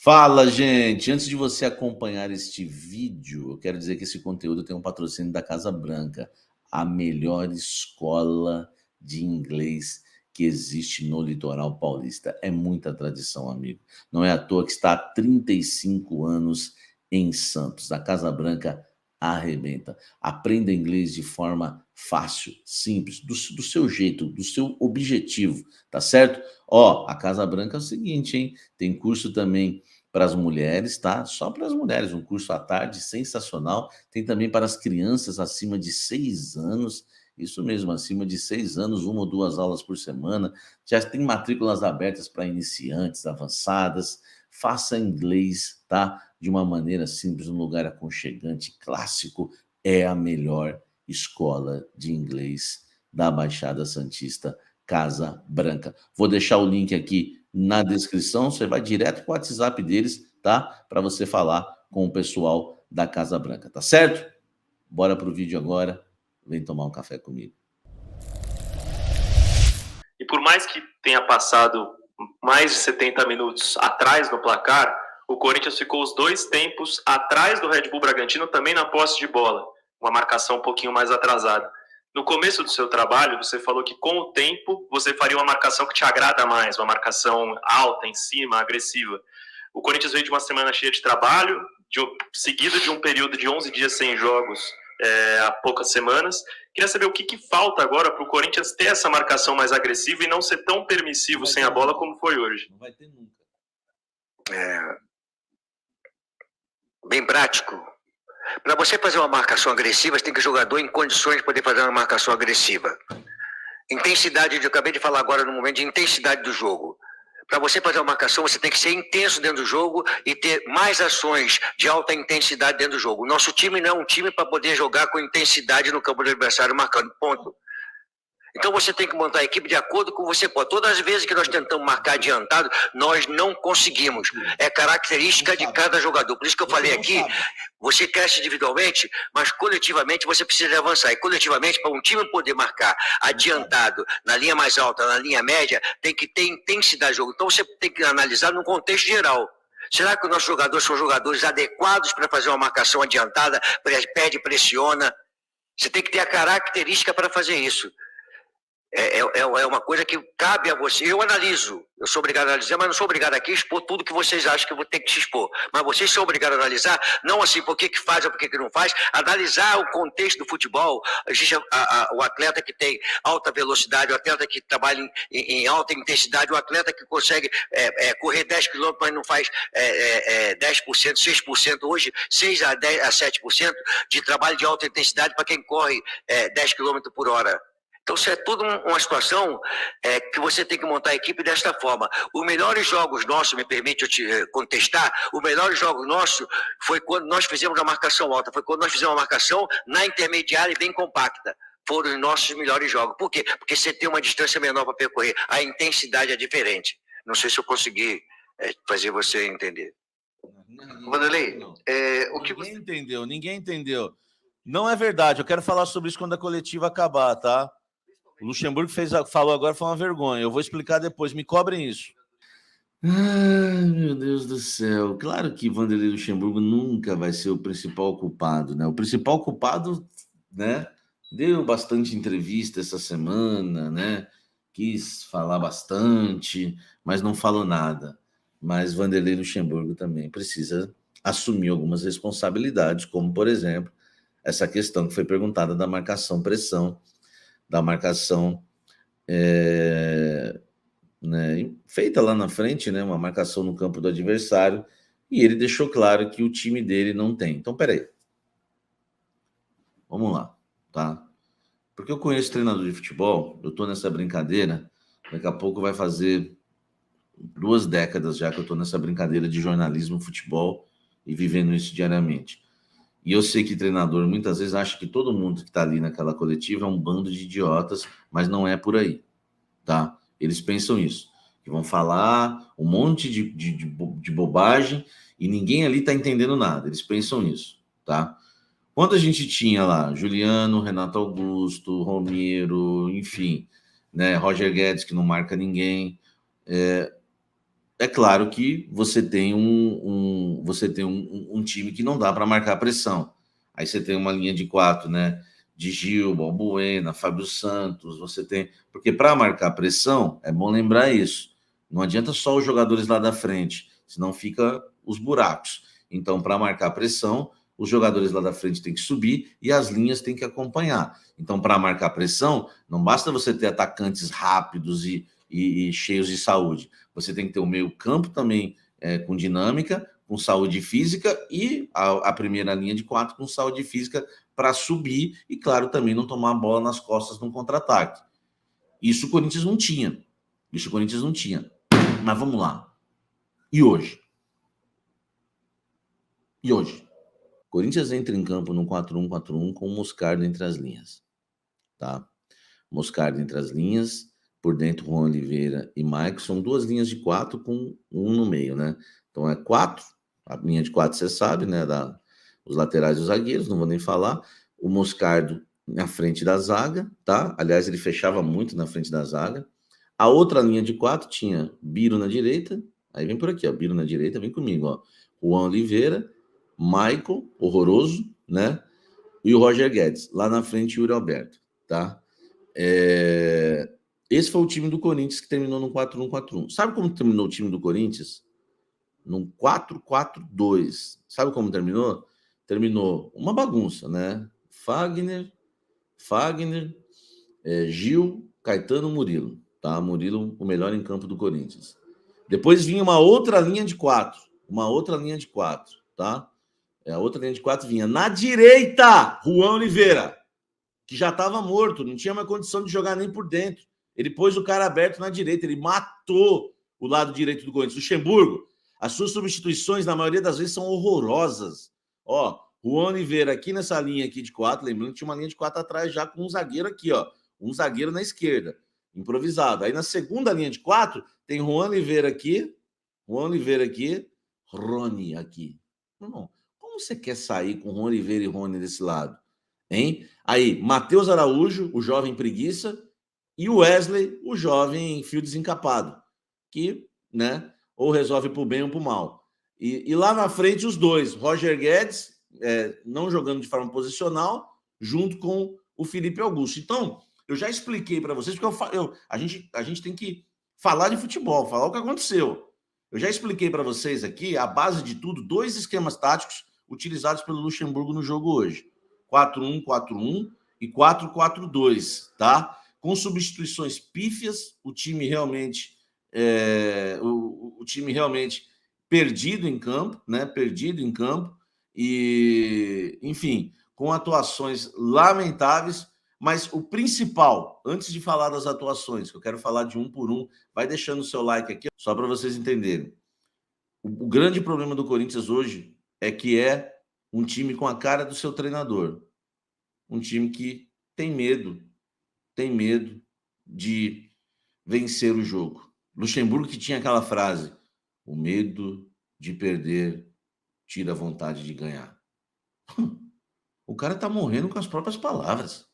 Fala, gente! Antes de você acompanhar este vídeo, eu quero dizer que esse conteúdo tem um patrocínio da Casa Branca, a melhor escola de inglês que existe no litoral paulista. É muita tradição, amigo. Não é à toa que está há 35 anos em Santos. A Casa Branca arrebenta. Aprenda inglês de forma fácil, simples, do seu jeito, do seu objetivo, tá certo? Ó, a Casa Branca é o seguinte, hein? Tem curso também para as mulheres, tá? Só para as mulheres, um curso à tarde sensacional. Tem também para as crianças acima de 6 anos, isso mesmo, acima de 6 anos, 1 ou 2 aulas por semana. Já tem matrículas abertas para iniciantes, avançadas. Faça inglês, tá? De uma maneira simples, num lugar aconchegante, clássico. É a melhor escola de inglês da Baixada Santista, Casa Branca. Vou deixar o link aqui na descrição, você vai direto para o WhatsApp deles, tá? Para você falar com o pessoal da Casa Branca, tá certo? Bora pro vídeo agora, vem tomar um café comigo. E por mais que tenha passado mais de 70 minutos atrás no placar, o Corinthians ficou os 2 tempos atrás do Red Bull Bragantino, também na posse de bola, uma marcação um pouquinho mais atrasada. No começo do seu trabalho, você falou que com o tempo você faria uma marcação que te agrada mais, uma marcação alta, em cima, agressiva. O Corinthians veio de uma semana cheia de trabalho, seguido de um período de 11 dias sem jogos, há poucas semanas. Queria saber o que falta agora para o Corinthians ter essa marcação mais agressiva e não ser tão permissivo sem a bola como foi hoje. Não vai ter nunca. Bem prático. Para você fazer uma marcação agressiva, você tem que o jogador em condições de poder fazer uma marcação agressiva. Intensidade, eu acabei de falar agora no momento de intensidade do jogo. Para você fazer uma marcação, você tem que ser intenso dentro do jogo e ter mais ações de alta intensidade dentro do jogo. O nosso time não é um time para poder jogar com intensidade no campo do adversário marcando, ponto. Então você tem que montar a equipe de acordo com você pode. Todas as vezes que nós tentamos marcar adiantado, nós não conseguimos. É característica de cada jogador. Por isso que eu falei aqui, você cresce individualmente, mas coletivamente você precisa avançar. E coletivamente, para um time poder marcar adiantado, na linha mais alta, na linha média, tem que ter intensidade de jogo. Então você tem que analisar no contexto geral. Será que os nossos jogadores são jogadores adequados para fazer uma marcação adiantada, pede, pressiona? Você tem que ter a característica para fazer isso. É uma coisa que cabe a você. Eu analiso, eu sou obrigado a analisar, mas não sou obrigado aqui a expor tudo que vocês acham que eu vou ter que te expor. Mas vocês são obrigados a analisar, não assim por que faz ou por que não faz, analisar o contexto do futebol. Existe o atleta que tem alta velocidade, o atleta que trabalha em alta intensidade, o atleta que consegue correr 10 km, mas não faz 10%, 6%, hoje 6 a 7% de trabalho de alta intensidade para quem corre 10 km por hora. Então, isso é tudo uma situação que você tem que montar a equipe desta forma. Os melhores jogos nossos, me permite eu te contestar, os melhores jogos nossos foi quando nós fizemos a marcação alta, foi quando nós fizemos a marcação na intermediária e bem compacta. Foram os nossos melhores jogos. Por quê? Porque você tem uma distância menor para percorrer. A intensidade é diferente. Não sei se eu consegui fazer você entender. Vanderlei, Ninguém entendeu. Não é verdade, eu quero falar sobre isso quando a coletiva acabar, tá? O Luxemburgo falou agora, foi uma vergonha. Eu vou explicar depois, me cobrem isso. Ai, meu Deus do céu. Claro que Vanderlei Luxemburgo nunca vai ser o principal culpado, né? O principal culpado, né, deu bastante entrevista essa semana, né? Quis falar bastante, mas não falou nada. Mas Vanderlei Luxemburgo também precisa assumir algumas responsabilidades, como, por exemplo, essa questão que foi perguntada da marcação-pressão, da marcação né, feita lá na frente, né, uma marcação no campo do adversário, e ele deixou claro que o time dele não tem. Então, peraí. Vamos lá, tá? Porque eu conheço treinador de futebol, eu tô nessa brincadeira, daqui a pouco vai fazer 2 décadas já que eu tô nessa brincadeira de jornalismo, futebol e vivendo isso diariamente. E eu sei que treinador muitas vezes acha que todo mundo que está ali naquela coletiva é um bando de idiotas, mas não é por aí, tá? Eles pensam isso, que vão falar um monte de bobagem e ninguém ali está entendendo nada. Eles pensam isso, tá? Quando a gente tinha lá Juliano, Renato Augusto, Romero, enfim, né, Roger Guedes, que não marca ninguém, é claro que você tem um time que não dá para marcar pressão. Aí você tem uma linha de 4, né? De Gil, Balbuena, Fábio Santos, você tem... Porque para marcar pressão, é bom lembrar isso. Não adianta só os jogadores lá da frente, senão fica os buracos. Então, para marcar pressão, os jogadores lá da frente têm que subir e as linhas têm que acompanhar. Então, para marcar pressão, não basta você ter atacantes rápidos e cheios de saúde. Você tem que ter o meio-campo também com dinâmica, com saúde física e a primeira linha de 4 com saúde física para subir e, claro, também não tomar a bola nas costas num contra-ataque. Isso o Corinthians não tinha. Isso o Corinthians não tinha. Mas vamos lá. E hoje? E hoje? O Corinthians entra em campo no 4-1-4-1 com o Moscardo entre as linhas. Tá? Moscardo entre as linhas, por dentro Juan Oliveira e Maicon. São duas linhas de 4 com um no meio, né? Então é 4. A linha de 4 você sabe, né? Os laterais dos zagueiros, não vou nem falar. O Moscardo na frente da zaga, tá? Aliás, ele fechava muito na frente da zaga. A outra linha de 4 tinha Biro na direita. Aí vem por aqui, ó. Biro na direita, vem comigo, ó. Juan Oliveira, Maicon, horroroso, né? E o Roger Guedes. Lá na frente, Yuri Alberto, tá? Esse foi o time do Corinthians que terminou no 4-1-4-1. Sabe como terminou o time do Corinthians? Num 4-4-2. Sabe como terminou? Terminou uma bagunça, né? Fagner, Gil, Caetano, Murilo. Tá? Murilo, o melhor em campo do Corinthians. Depois vinha uma outra linha de 4. Tá? A outra linha de 4 vinha na direita, Juan Oliveira, que já estava morto, não tinha mais condição de jogar nem por dentro. Ele pôs o cara aberto na direita, ele matou o lado direito do Corinthians. Luxemburgo, as suas substituições, na maioria das vezes, são horrorosas. Ó, Juan Oliveira aqui nessa linha aqui de 4, lembrando que tinha uma linha de 4 atrás já com um zagueiro aqui, ó. Um zagueiro na esquerda, improvisado. Aí na segunda linha de 4, tem Juan Oliveira aqui, Rony aqui. Não, como você quer sair com Juan Oliveira e Rony desse lado? Hein? Aí, Matheus Araújo, o jovem preguiça, e o Wesley, o jovem fio desencapado, que, né, ou resolve pro bem ou pro mal. E lá na frente, os dois, Roger Guedes, não jogando de forma posicional, junto com o Felipe Augusto. Então, eu já expliquei para vocês, porque a gente tem que falar de futebol, falar o que aconteceu. Eu já expliquei para vocês aqui, a base de tudo, 2 esquemas táticos utilizados pelo Luxemburgo no jogo hoje. 4-1-4-1 e 4-4-2, tá? Com substituições pífias, o time realmente perdido em campo, né? E, enfim, com atuações lamentáveis, mas o principal, antes de falar das atuações, que eu quero falar de um por um, vai deixando o seu like aqui, só para vocês entenderem. O grande problema do Corinthians hoje é que é um time com a cara do seu treinador. Um time que tem medo de vencer o jogo. Luxemburgo que tinha aquela frase, o medo de perder tira a vontade de ganhar. O cara tá morrendo com as próprias palavras.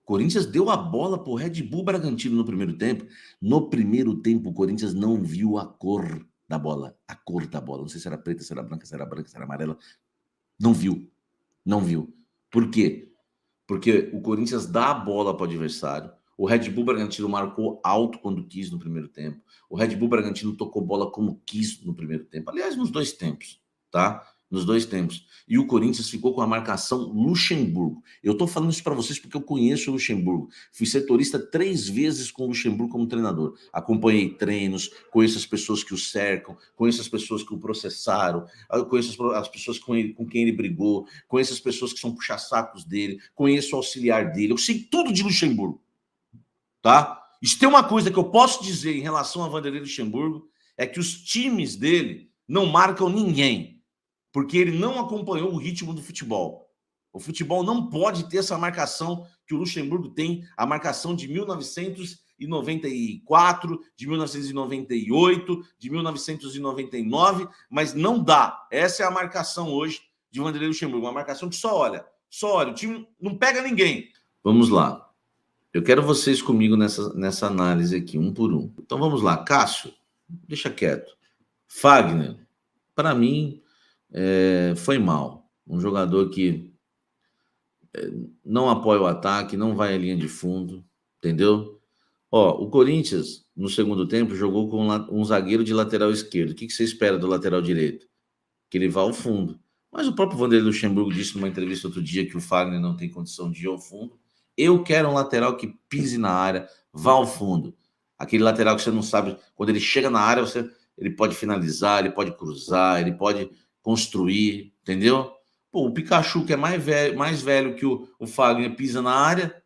Corinthians deu a bola pro Red Bull Bragantino no primeiro tempo. No primeiro tempo, o Corinthians não viu a cor da bola. A cor da bola. Não sei se era preta, se era branca, se era amarela. Não viu. Por quê? Porque o Corinthians dá a bola para o adversário. O Red Bull Bragantino marcou alto quando quis no primeiro tempo. O Red Bull Bragantino tocou bola como quis no primeiro tempo. Aliás, nos 2 tempos, tá? Nos 2 tempos. E o Corinthians ficou com a marcação Luxemburgo. Eu tô falando isso para vocês porque eu conheço o Luxemburgo. Fui setorista 3 vezes com o Luxemburgo como treinador. Acompanhei treinos, conheço as pessoas que o cercam, conheço as pessoas que o processaram, conheço as pessoas com quem ele brigou, conheço as pessoas que são puxa-sacos dele, conheço o auxiliar dele. Eu sei tudo de Luxemburgo, tá? E se tem uma coisa que eu posso dizer em relação a Vanderlei Luxemburgo, é que os times dele não marcam ninguém. Porque ele não acompanhou o ritmo do futebol. O futebol não pode ter essa marcação que o Luxemburgo tem, a marcação de 1994, de 1998, de 1999, mas não dá. Essa é a marcação hoje de Vanderlei Luxemburgo, uma marcação que só olha, o time não pega ninguém. Vamos lá. Eu quero vocês comigo nessa análise aqui, um por um. Então vamos lá, Cássio. deixa quieto. Fagner, para mim, foi mal. Um jogador que não apoia o ataque, não vai à linha de fundo, entendeu? Ó, o Corinthians, no segundo tempo, jogou com um zagueiro de lateral esquerdo. O que você espera do lateral direito? Que ele vá ao fundo. Mas o próprio Vanderlei Luxemburgo disse numa entrevista outro dia que o Fagner não tem condição de ir ao fundo. Eu quero um lateral que pise na área, vá ao fundo. Aquele lateral que você não sabe, quando ele chega na área, ele pode finalizar, ele pode cruzar, ele pode construir, entendeu? Pô, o Pikachu, que é mais velho que o Fagner, pisa na área,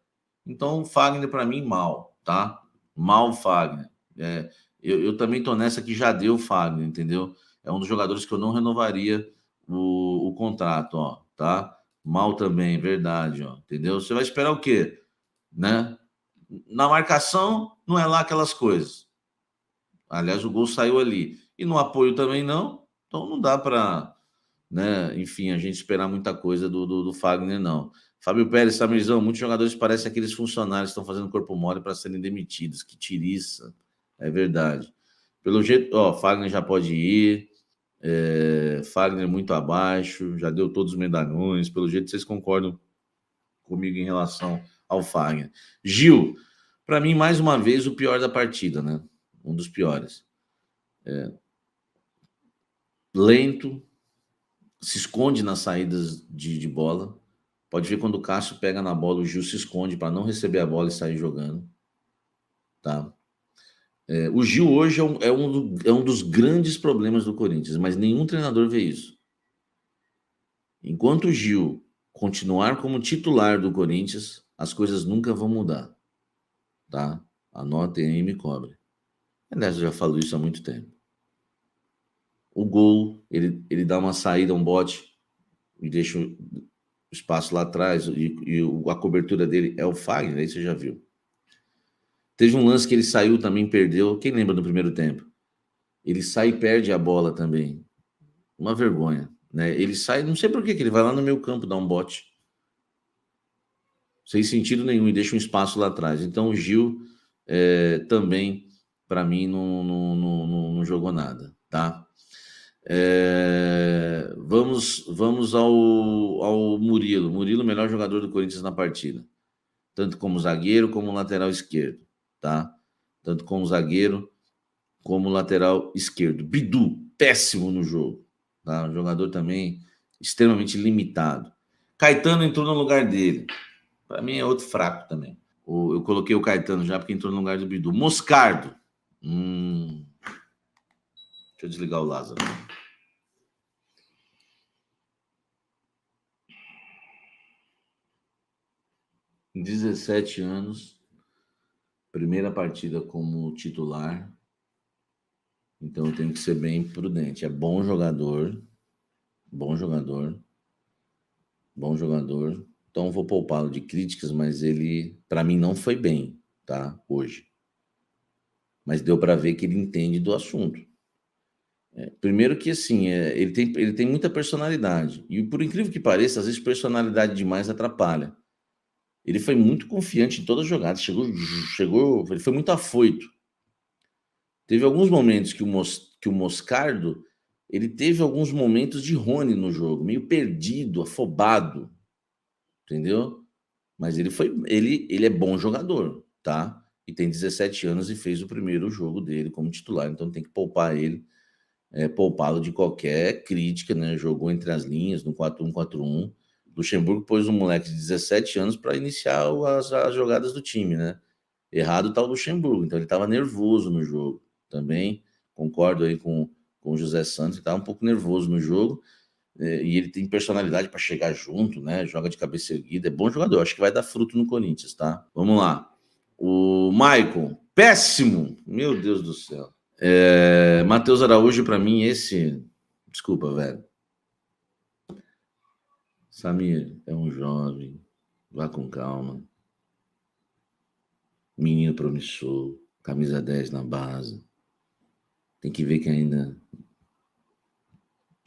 então o Fagner, para mim, mal, tá? Mal o Fagner. Eu também tô nessa que já deu o Fagner, entendeu? É um dos jogadores que eu não renovaria o contrato, ó, tá? Mal também, verdade, ó, entendeu? Você vai esperar o quê? Né? Na marcação, não é lá aquelas coisas. Aliás, o gol saiu ali. E no apoio também não, então não dá para, né, enfim, a gente esperar muita coisa do Fagner, não. Fábio Pérez, Samirzão, muitos jogadores parecem aqueles funcionários que estão fazendo corpo mole para serem demitidos. Que tiriça. É verdade. Pelo jeito, ó, Fagner já pode ir. Fagner muito abaixo, já deu todos os medalhões. Pelo jeito, vocês concordam comigo em relação ao Fagner. Gil, para mim, mais uma vez, o pior da partida, né? Um dos piores. Lento, se esconde nas saídas de bola. Pode ver quando o Cássio pega na bola, o Gil se esconde para não receber a bola e sair jogando. Tá? O Gil hoje é um dos grandes problemas do Corinthians, mas nenhum treinador vê isso. Enquanto o Gil continuar como titular do Corinthians, as coisas nunca vão mudar. Tá? Anotem aí e me cobrem. Aliás, eu já falo isso há muito tempo. O gol, ele dá uma saída, um bote, e deixa o espaço lá atrás, e a cobertura dele é o Fagner, aí você já viu. Teve um lance que ele saiu também, perdeu. Quem lembra do primeiro tempo? Ele sai e perde a bola também. Uma vergonha, né? Ele sai, não sei por que ele vai lá no meu campo dar um bote. Sem sentido nenhum, e deixa um espaço lá atrás. Então o Gil também, para mim, não jogou nada, tá? Vamos ao Murilo. Murilo, melhor jogador do Corinthians na partida. Tanto como zagueiro, como lateral esquerdo, tá? Tanto como zagueiro, como lateral esquerdo. Bidu, péssimo no jogo, tá? Um jogador também extremamente limitado. Caetano entrou no lugar dele. Para mim é outro fraco também. Eu coloquei o Caetano já porque entrou no lugar do Bidu. Moscardo. Deixa eu desligar o Lázaro. 17 anos, primeira partida como titular, então eu tenho que ser bem prudente. É bom jogador, bom jogador, bom jogador. Então vou poupá-lo de críticas, mas ele, para mim, não foi bem, tá? Hoje. Mas deu para ver que ele entende do assunto. Primeiro que, assim, ele tem muita personalidade. E por incrível que pareça, às vezes personalidade demais atrapalha. Ele foi muito confiante em todas as jogadas. Chegou, ele foi muito afoito. Teve alguns momentos que o Moscardo, ele teve alguns momentos de Rony no jogo, meio perdido, afobado, entendeu? Mas ele é bom jogador, tá? E tem 17 anos e fez o primeiro jogo dele como titular, então tem que poupar ele, poupá-lo de qualquer crítica, né? Jogou entre as linhas no 4-1-4-1. Luxemburgo pôs um moleque de 17 anos para iniciar as jogadas do time, né? Errado tá o Luxemburgo, então ele estava nervoso no jogo. Também concordo aí com o José Santos, ele estava um pouco nervoso no jogo, e ele tem personalidade para chegar junto, né? Joga de cabeça erguida, é bom jogador, acho que vai dar fruto no Corinthians, tá? Vamos lá. O Maicon, péssimo! Meu Deus do céu. Matheus Araújo, para mim, desculpa, velho. Samir é um jovem, vá com calma. Menino promissor, camisa 10 na base. Tem que ver que ainda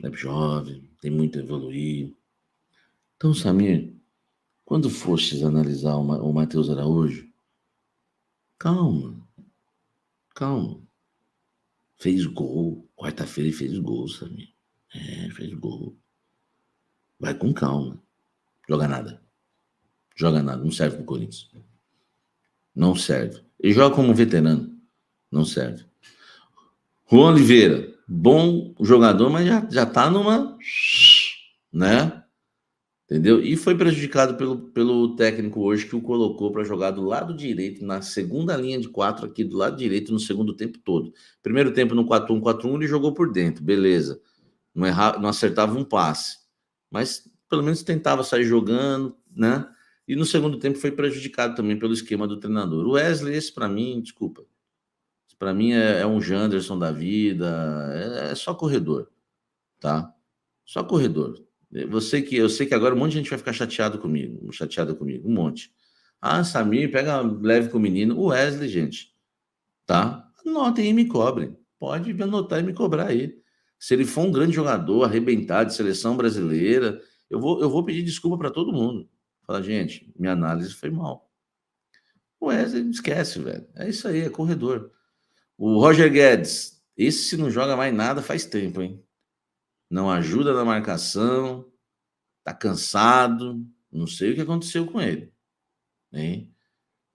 é jovem, tem muito a evoluir. Então, Samir, quando fostes analisar o Matheus Araújo, calma. Fez gol. Quarta-feira ele fez gol, Samir. Fez gol. Vai com calma. Joga nada. Não serve pro Corinthians. Não serve. Ele joga como veterano. Não serve. Juan Oliveira, bom jogador, mas já tá numa... né? Entendeu? E foi prejudicado pelo técnico hoje que o colocou para jogar do lado direito, na segunda linha de 4 aqui do lado direito no segundo tempo todo. Primeiro tempo no 4-1, 4-1 ele jogou por dentro, beleza. Não acertava um passe, mas pelo menos tentava sair jogando, né? E no segundo tempo foi prejudicado também pelo esquema do treinador. O Wesley, esse para mim, desculpa, para mim é um Janderson da vida, é só corredor, tá? Só corredor. Eu sei que agora um monte de gente vai ficar chateada comigo, um monte. Ah, Samir, pega leve com o menino. O Wesley, gente, tá? Anotem e me cobrem. Pode anotar e me cobrar aí. Se ele for um grande jogador, arrebentar de seleção brasileira, eu vou pedir desculpa para todo mundo. Falar, gente, minha análise foi mal. O Wesley, esquece, velho. É isso aí, é corredor. O Roger Guedes, esse não joga mais nada faz tempo, hein? Não ajuda na marcação, tá cansado, não sei o que aconteceu com ele, hein?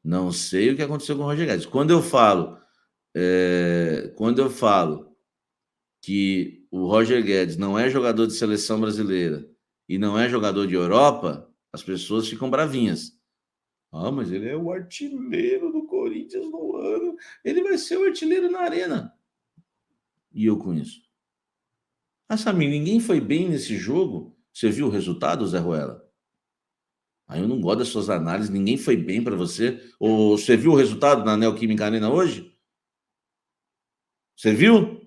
Não sei o que aconteceu com o Roger Guedes. Quando eu falo que o Roger Guedes não é jogador de seleção brasileira e não é jogador de Europa, as pessoas ficam bravinhas. Ah, mas ele é o artilheiro do Corinthians no ano. Ele vai ser o artilheiro na arena. E eu com isso. Ah, Samir, ninguém foi bem nesse jogo? Você viu o resultado, Zé Ruela? Aí eu não gosto das suas análises, ninguém foi bem para você. Ou você viu o resultado na Neoquímica Arena hoje? Você viu?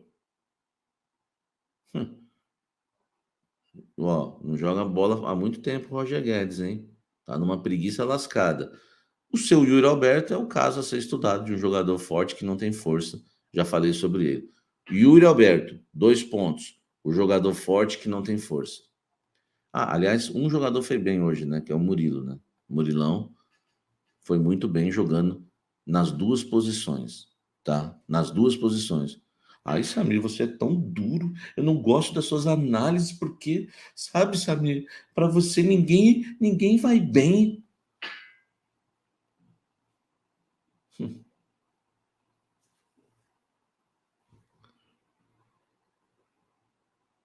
Ó, não joga bola há muito tempo o Roger Guedes, hein? Tá numa preguiça lascada. O seu Yuri Alberto é o caso a ser estudado de um jogador forte que não tem força. Já falei sobre ele. Yuri Alberto, 2 pontos. O jogador forte que não tem força. Ah, aliás, um jogador foi bem hoje, né? Que é o Murilo, né? O Murilão foi muito bem jogando nas duas posições, tá? Nas duas posições. Aí, Samir, você é tão duro. Eu não gosto das suas análises porque, sabe, Samir, para você ninguém vai bem.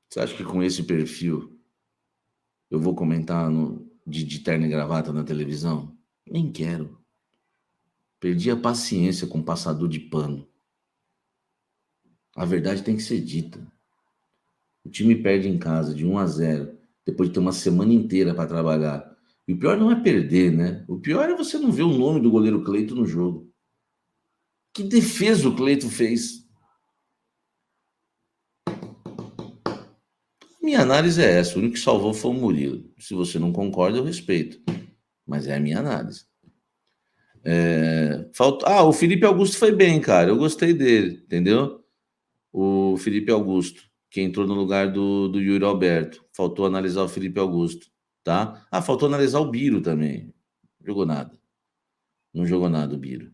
Você acha que com esse perfil eu vou comentar de terno e gravata na televisão? Nem quero. Perdi a paciência com passador de pano. A verdade tem que ser dita. O time perde em casa de 1-0, depois de ter uma semana inteira para trabalhar. E o pior não é perder, né? O pior é você não ver o nome do goleiro Cleito no jogo. Que defesa o Cleito fez? Minha análise é essa. O único que salvou foi o Murilo. Se você não concorda, eu respeito. Mas é a minha análise. O Felipe Augusto foi bem, cara. Eu gostei dele, entendeu? O Felipe Augusto, que entrou no lugar do Yuri Alberto. Faltou analisar o Felipe Augusto, tá? Ah, faltou analisar o Biro também. Não jogou nada. Não jogou nada o Biro.